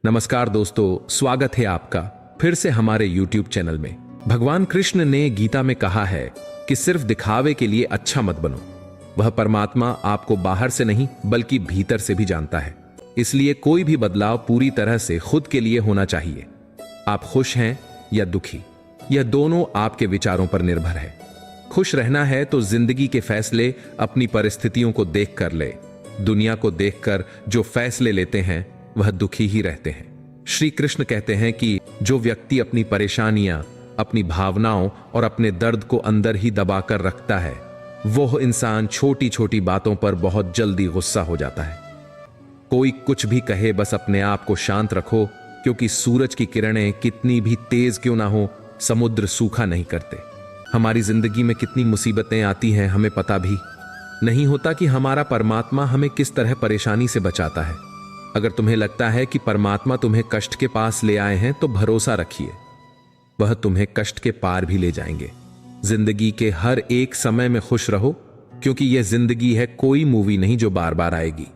नमस्कार दोस्तों, स्वागत है आपका फिर से हमारे YouTube चैनल में। भगवान कृष्ण ने गीता में कहा है कि सिर्फ दिखावे के लिए अच्छा मत बनो। वह परमात्मा आपको बाहर से नहीं बल्कि भीतर से भी जानता है। इसलिए कोई भी बदलाव पूरी तरह से खुद के लिए होना चाहिए। आप खुश हैं या दुखी, यह दोनों आपके विचारों पर निर्भर है। खुश रहना है तो जिंदगी के फैसले अपनी परिस्थितियों को देख कर ले। दुनिया को देखकर जो फैसले लेते हैं वह दुखी ही रहते हैं। श्री कृष्ण कहते हैं कि जो व्यक्ति अपनी परेशानियां, अपनी भावनाओं और अपने दर्द को अंदर ही दबाकर रखता है, वह इंसान छोटी छोटी बातों पर बहुत जल्दी गुस्सा हो जाता है। कोई कुछ भी कहे, बस अपने आप को शांत रखो, क्योंकि सूरज की किरणें कितनी भी तेज क्यों ना हो, समुद्र सूखा नहीं करते। हमारी जिंदगी में कितनी मुसीबतें आती हैं, हमें पता भी नहीं होता कि हमारा परमात्मा हमें किस तरह परेशानी से बचाता है। अगर तुम्हें लगता है कि परमात्मा तुम्हें कष्ट के पास ले आए हैं, तो भरोसा रखिए, वह तुम्हें कष्ट के पार भी ले जाएंगे। जिंदगी के हर एक समय में खुश रहो, क्योंकि यह जिंदगी है, कोई मूवी नहीं जो बार बार आएगी।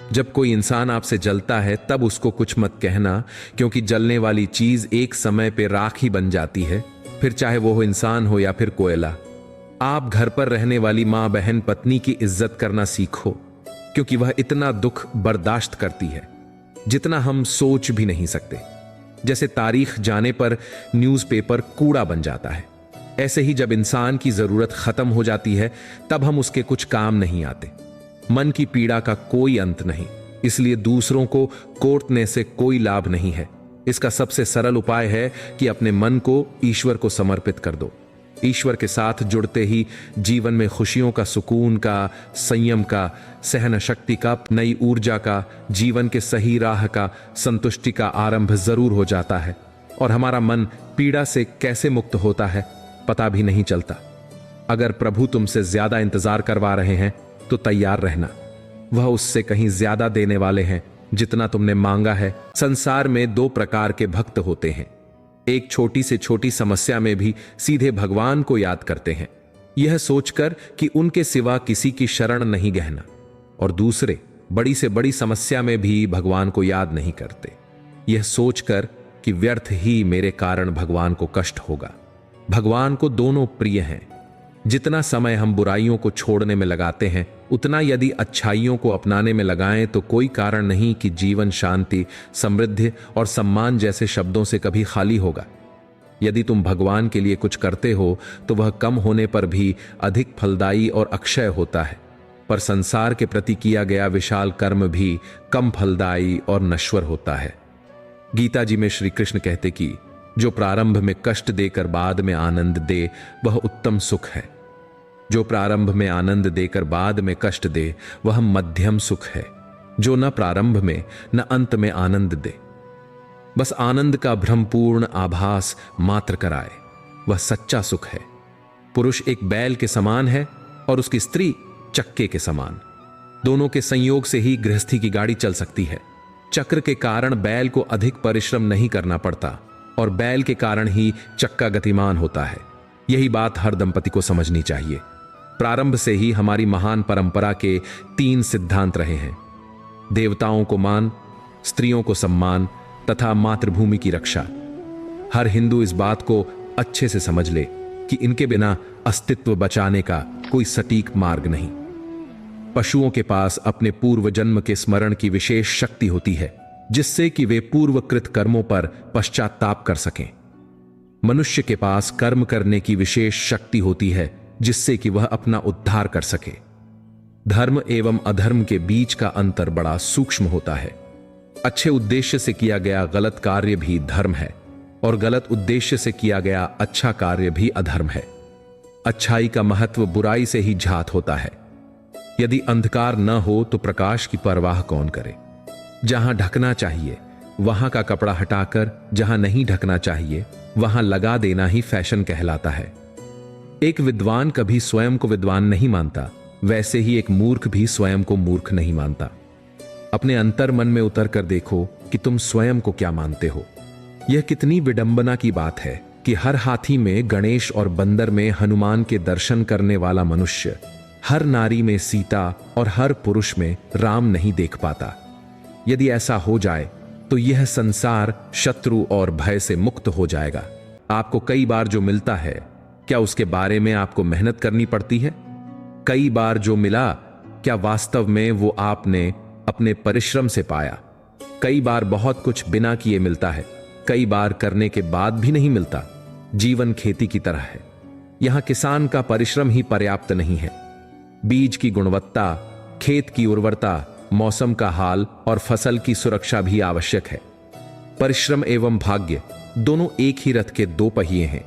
जब कोई इंसान आपसे जलता है तब उसको कुछ मत कहना, क्योंकि जलने वाली चीज एक समय पे राख ही बन जाती है, फिर चाहे वो इंसान हो या फिर कोयला। आप घर पर रहने वाली माँ, बहन, पत्नी की इज्जत करना सीखो, क्योंकि वह इतना दुख बर्दाश्त करती है जितना हम सोच भी नहीं सकते। जैसे तारीख जाने पर न्यूज़पेपर कूड़ा बन जाता है, ऐसे ही जब इंसान की जरूरत खत्म हो जाती है तब हम उसके कुछ काम नहीं आते। मन की पीड़ा का कोई अंत नहीं, इसलिए दूसरों को कोर्टने से कोई लाभ नहीं है। इसका सबसे सरल उपाय है कि अपने मन को ईश्वर को समर्पित कर दो। ईश्वर के साथ जुड़ते ही जीवन में खुशियों का, सुकून का, संयम का, सहन शक्ति का, नई ऊर्जा का, जीवन के सही राह का, संतुष्टि का आरंभ जरूर हो जाता है। और हमारा मन पीड़ा से कैसे मुक्त होता है पता भी नहीं चलता। अगर प्रभु तुमसे ज्यादा इंतजार करवा रहे हैं तो तैयार रहना, वह उससे कहीं ज्यादा देने वाले हैं जितना तुमने मांगा है। संसार में दो प्रकार के भक्त होते हैं। एक छोटी से छोटी समस्या में भी सीधे भगवान को याद करते हैं, यह सोचकर कि उनके सिवा किसी की शरण नहीं गहना, और दूसरे बड़ी से बड़ी समस्या में भी भगवान को याद नहीं करते, यह सोचकर कि व्यर्थ ही मेरे कारण भगवान को कष्ट होगा। भगवान को दोनों प्रिय हैं। जितना समय हम बुराइयों को छोड़ने में लगाते हैं, उतना यदि अच्छाइयों को अपनाने में लगाएं तो कोई कारण नहीं कि जीवन शांति, समृद्धि और सम्मान जैसे शब्दों से कभी खाली होगा। यदि तुम भगवान के लिए कुछ करते हो तो वह कम होने पर भी अधिक फलदायी और अक्षय होता है, पर संसार के प्रति किया गया विशाल कर्म भी कम फलदायी और नश्वर होता है। गीता जी में श्री कृष्ण कहते कि जो प्रारंभ में कष्ट देकर बाद में आनंद दे वह उत्तम सुख है। जो प्रारंभ में आनंद देकर बाद में कष्ट दे वह मध्यम सुख है। जो न प्रारंभ में न अंत में आनंद दे, बस आनंद का भ्रमपूर्ण आभास मात्र कराए, वह सच्चा सुख है। पुरुष एक बैल के समान है और उसकी स्त्री चक्के के समान। दोनों के संयोग से ही गृहस्थी की गाड़ी चल सकती है। चक्र के कारण बैल को अधिक परिश्रम नहीं करना पड़ता और बैल के कारण ही चक्का गतिमान होता है। यही बात हर दंपति को समझनी चाहिए। प्रारंभ से ही हमारी महान परंपरा के 3 सिद्धांत रहे हैं: देवताओं को मान, स्त्रियों को सम्मान तथा मातृभूमि की रक्षा। हर हिंदू इस बात को अच्छे से समझ ले कि इनके बिना अस्तित्व बचाने का कोई सटीक मार्ग नहीं। पशुओं के पास अपने पूर्व जन्म के स्मरण की विशेष शक्ति होती है, जिससे कि वे पूर्वकृत कर्मों पर पश्चाताप कर सकें। मनुष्य के पास कर्म करने की विशेष शक्ति होती है, जिससे कि वह अपना उद्धार कर सके। धर्म एवं अधर्म के बीच का अंतर बड़ा सूक्ष्म होता है। अच्छे उद्देश्य से किया गया गलत कार्य भी धर्म है और गलत उद्देश्य से किया गया अच्छा कार्य भी अधर्म है। अच्छाई का महत्व बुराई से ही झात होता है। यदि अंधकार न हो तो प्रकाश की परवाह कौन करे। जहां ढकना चाहिए वहां का कपड़ा हटाकर जहां नहीं ढकना चाहिए वहां लगा देना ही फैशन कहलाता है। एक विद्वान कभी स्वयं को विद्वान नहीं मानता, वैसे ही एक मूर्ख भी स्वयं को मूर्ख नहीं मानता। अपने अंतर मन में उतर कर देखो कि तुम स्वयं को क्या मानते हो। यह कितनी विडंबना की बात है कि हर हाथी में गणेश और बंदर में हनुमान के दर्शन करने वाला मनुष्य हर नारी में सीता और हर पुरुष में राम नहीं देख पाता। यदि ऐसा हो जाए तो यह संसार शत्रु और भय से मुक्त हो जाएगा। आपको कई बार जो मिलता है, क्या उसके बारे में आपको मेहनत करनी पड़ती है? कई बार जो मिला, क्या वास्तव में वो आपने अपने परिश्रम से पाया? कई बार बहुत कुछ बिना किए मिलता है, कई बार करने के बाद भी नहीं मिलता। जीवन खेती की तरह है। यहां किसान का परिश्रम ही पर्याप्त नहीं है। बीज की गुणवत्ता, खेत की उर्वरता, मौसम का हाल और फसल की सुरक्षा भी आवश्यक है। परिश्रम एवं भाग्य दोनों एक ही रथ के दो पहिए हैं।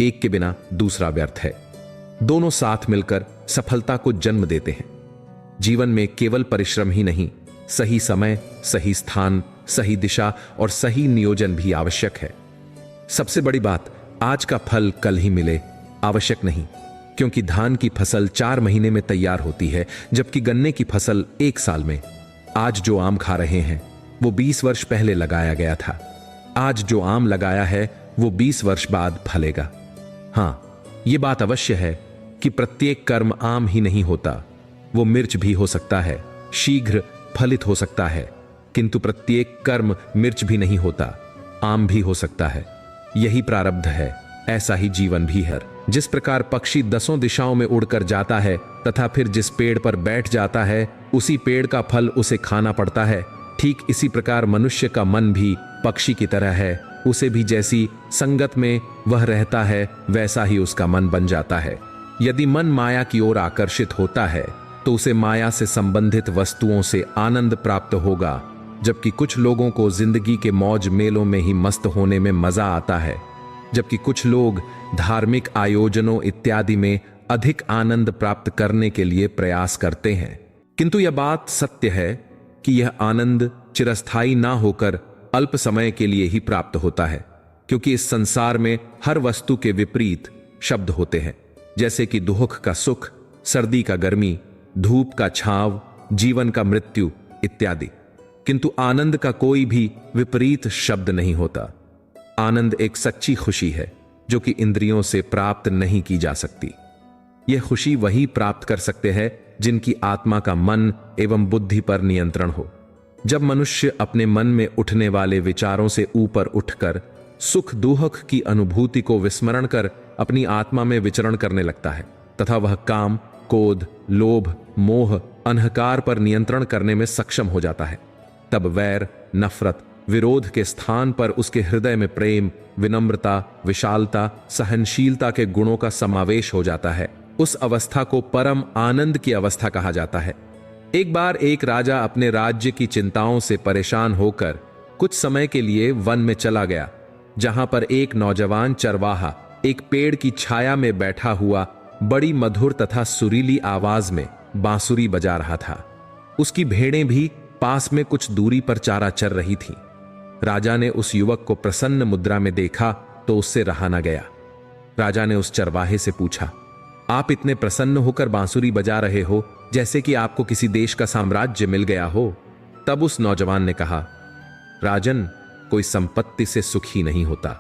एक के बिना दूसरा व्यर्थ है। दोनों साथ मिलकर सफलता को जन्म देते हैं। जीवन में केवल परिश्रम ही नहीं, सही समय, सही स्थान, सही दिशा और सही नियोजन भी आवश्यक है। सबसे बड़ी बात, आज का फल कल ही मिले आवश्यक नहीं, क्योंकि धान की फसल 4 महीने में तैयार होती है, जबकि गन्ने की फसल 1 साल में। आज जो आम खा रहे हैं वो 20 वर्ष पहले लगाया गया था। आज जो आम लगाया है वो 20 वर्ष बाद फलेगा। हां, यह बात अवश्य है कि प्रत्येक कर्म आम ही नहीं होता। वो मिर्च भी हो सकता है, शीघ्र फलित हो सकता है, किंतु प्रत्येक कर्म मिर्च भी नहीं होता, आम भी हो सकता है। यही प्रारब्ध है, ऐसा ही जीवन भी है। जिस प्रकार पक्षी 10 दिशाओं में उड़कर जाता है तथा फिर जिस पेड़ पर बैठ जाता है उसी पेड़ का फल उसे खाना पड़ता है, ठीक इसी प्रकार मनुष्य का मन भी पक्षी की तरह है। उसे भी जैसी संगत में वह रहता है वैसा ही उसका मन बन जाता है। यदि मन माया की ओर आकर्षित होता है तो उसे माया से संबंधित वस्तुओं से आनंद प्राप्त होगा, जबकि कुछ लोगों को जिंदगी के मौज मेलों में ही मस्त होने में मजा आता है, जबकि कुछ लोग धार्मिक आयोजनों इत्यादि में अधिक आनंद प्राप्त करने के लिए प्रयास करते हैं। किंतु यह बात सत्य है कि यह आनंद चिरस्थायी ना होकर अल्प समय के लिए ही प्राप्त होता है, क्योंकि इस संसार में हर वस्तु के विपरीत शब्द होते हैं, जैसे कि दुख का सुख, सर्दी का गर्मी, धूप का छांव, जीवन का मृत्यु इत्यादि। किंतु आनंद का कोई भी विपरीत शब्द नहीं होता। आनंद एक सच्ची खुशी है जो कि इंद्रियों से प्राप्त नहीं की जा सकती। यह खुशी वही प्राप्त कर सकते हैं जिनकी आत्मा का मन एवं बुद्धि पर नियंत्रण हो। जब मनुष्य अपने मन में उठने वाले विचारों से ऊपर उठकर सुख दुख की अनुभूति को विस्मरण कर अपनी आत्मा में विचरण करने लगता है तथा वह काम, क्रोध, लोभ, मोह, अहंकार पर नियंत्रण करने में सक्षम हो जाता है, तब वैर, नफरत, विरोध के स्थान पर उसके हृदय में प्रेम, विनम्रता, विशालता, सहनशीलता के गुणों का समावेश हो जाता है। उस अवस्था को परम आनंद की अवस्था कहा जाता है। एक बार एक राजा अपने राज्य की चिंताओं से परेशान होकर कुछ समय के लिए वन में चला गया, जहां पर एक नौजवान चरवाहा एक पेड़ की छाया में बैठा हुआ बड़ी मधुर तथा सुरीली आवाज में बांसुरी बजा रहा था। उसकी भेड़ें भी पास में कुछ दूरी पर चारा चर रही थीं। राजा ने उस युवक को प्रसन्न मुद्रा में देखा तो उससे रहा न गया। राजा ने उस चरवाहे से पूछा, आप इतने प्रसन्न होकर बांसुरी बजा रहे हो जैसे कि आपको किसी देश का साम्राज्य मिल गया हो। तब उस नौजवान ने कहा, राजन, कोई संपत्ति से सुखी नहीं होता।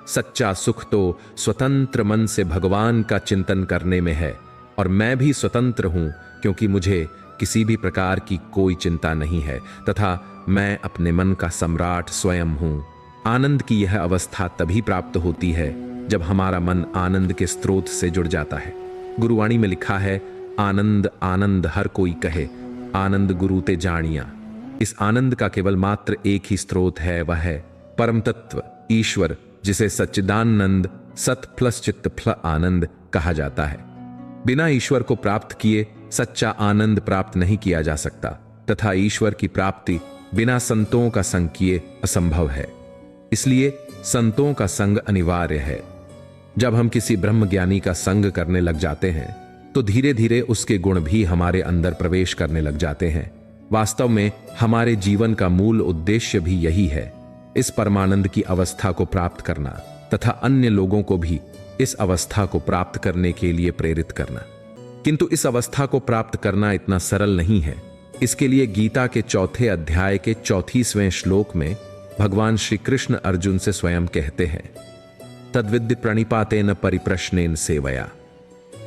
सच्चा सुख तो स्वतंत्र मन से भगवान का चिंतन करने में है, और मैं भी स्वतंत्र हूं क्योंकि मुझे किसी भी प्रकार की कोई चिंता नहीं है तथा मैं अपने मन का सम्राट स्वयं हूं। आनंद की यह अवस्था तभी प्राप्त होती है जब हमारा मन आनंद के स्रोत से जुड़ जाता है। गुरुवाणी में लिखा है, आनंद आनंद हर कोई कहे, आनंद गुरु ते जानिया। इस आनंद का केवल मात्र एक ही स्रोत है, वह है परम तत्व ईश्वर, जिसे सच्चिदानंद सत प्लस चित्त फल आनंद कहा जाता है। बिना ईश्वर को प्राप्त किए सच्चा आनंद प्राप्त नहीं किया जा सकता तथा ईश्वर की प्राप्ति बिना संतों का संग किए असंभव है। इसलिए संतों का संग अनिवार्य है। जब हम किसी ब्रह्म ज्ञानी का संग करने लग जाते हैं तो धीरे धीरे उसके गुण भी हमारे अंदर प्रवेश करने लग जाते हैं। वास्तव में हमारे जीवन का मूल उद्देश्य भी यही है, इस परमानंद की अवस्था को प्राप्त करना तथा अन्य लोगों को भी इस अवस्था को प्राप्त करने के लिए प्रेरित करना। किंतु इस अवस्था को प्राप्त करना इतना सरल नहीं है। इसके लिए गीता के 4 अध्याय के 34वें श्लोक में भगवान श्री कृष्ण अर्जुन से स्वयं कहते हैं, तद्विद्य प्रणिपातेन परिप्रश्नेन सेवया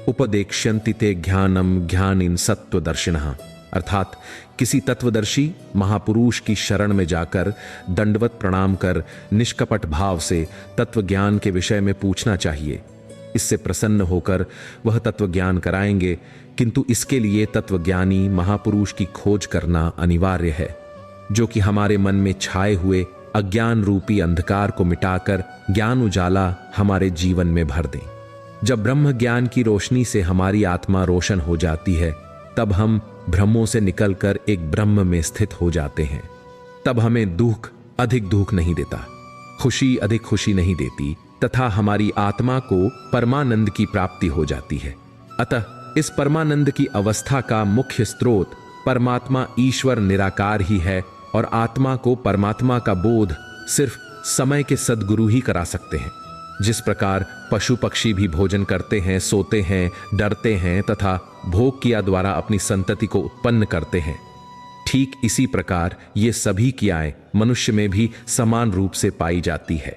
उपदेक्ष्यन्ति ते ज्ञानम ज्ञानिन सत्वदर्शिनः अर्थात किसी तत्वदर्शी महापुरुष की शरण में जाकर दंडवत प्रणाम कर निष्कपट भाव से तत्व ज्ञान के विषय में पूछना चाहिए। इससे प्रसन्न होकर वह तत्व ज्ञान कराएंगे, किंतु इसके लिए तत्वज्ञानी महापुरुष की खोज करना अनिवार्य है, जो कि हमारे मन में छाए हुए अज्ञान रूपी अंधकार को मिटाकर ज्ञान उजाला हमारे जीवन में भर दें। जब ब्रह्म ज्ञान की रोशनी से हमारी आत्मा रोशन हो जाती है, तब हम भ्रमों से निकलकर एक ब्रह्म में स्थित हो जाते हैं। तब हमें दुख अधिक दुख नहीं देता, खुशी अधिक खुशी नहीं देती, तथा हमारी आत्मा को परमानंद की प्राप्ति हो जाती है। अतः इस परमानंद की अवस्था का मुख्य स्रोत परमात्मा ईश्वर निराकार ही है, और आत्मा को परमात्मा का बोध सिर्फ समय के सद्गुरु ही करा सकते हैं। जिस प्रकार पशु पक्षी भी भोजन करते हैं, सोते हैं, डरते हैं तथा भोग क्रिया द्वारा अपनी संतति को उत्पन्न करते हैं, ठीक इसी प्रकार ये सभी क्रियाएं मनुष्य में भी समान रूप से पाई जाती है।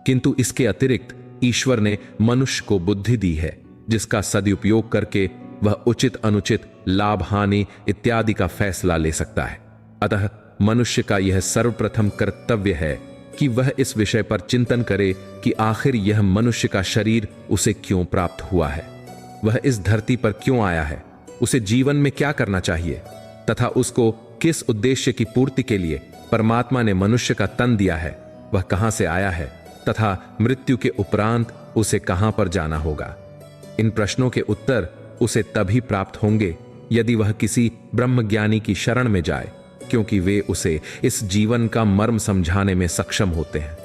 किंतु इसके अतिरिक्त ईश्वर ने मनुष्य को बुद्धि दी है, जिसका सदुपयोग करके वह उचित अनुचित लाभ हानि इत्यादि का फैसला ले सकता है। अतः मनुष्य का यह सर्वप्रथम कर्तव्य है कि वह इस विषय पर चिंतन करे कि आखिर यह मनुष्य का शरीर उसे क्यों प्राप्त हुआ है, वह इस धरती पर क्यों आया है, उसे जीवन में क्या करना चाहिए, तथा उसको किस उद्देश्य की पूर्ति के लिए परमात्मा ने मनुष्य का तन दिया है, वह कहां से आया है, तथा मृत्यु के उपरांत उसे कहां पर जाना होगा। इन प्रश्नों के उत्तर उसे तभी प्राप्त होंगे यदि वह किसी ब्रह्मज्ञानी की शरण में जाए, क्योंकि वे उसे इस जीवन का मर्म समझाने में सक्षम होते हैं।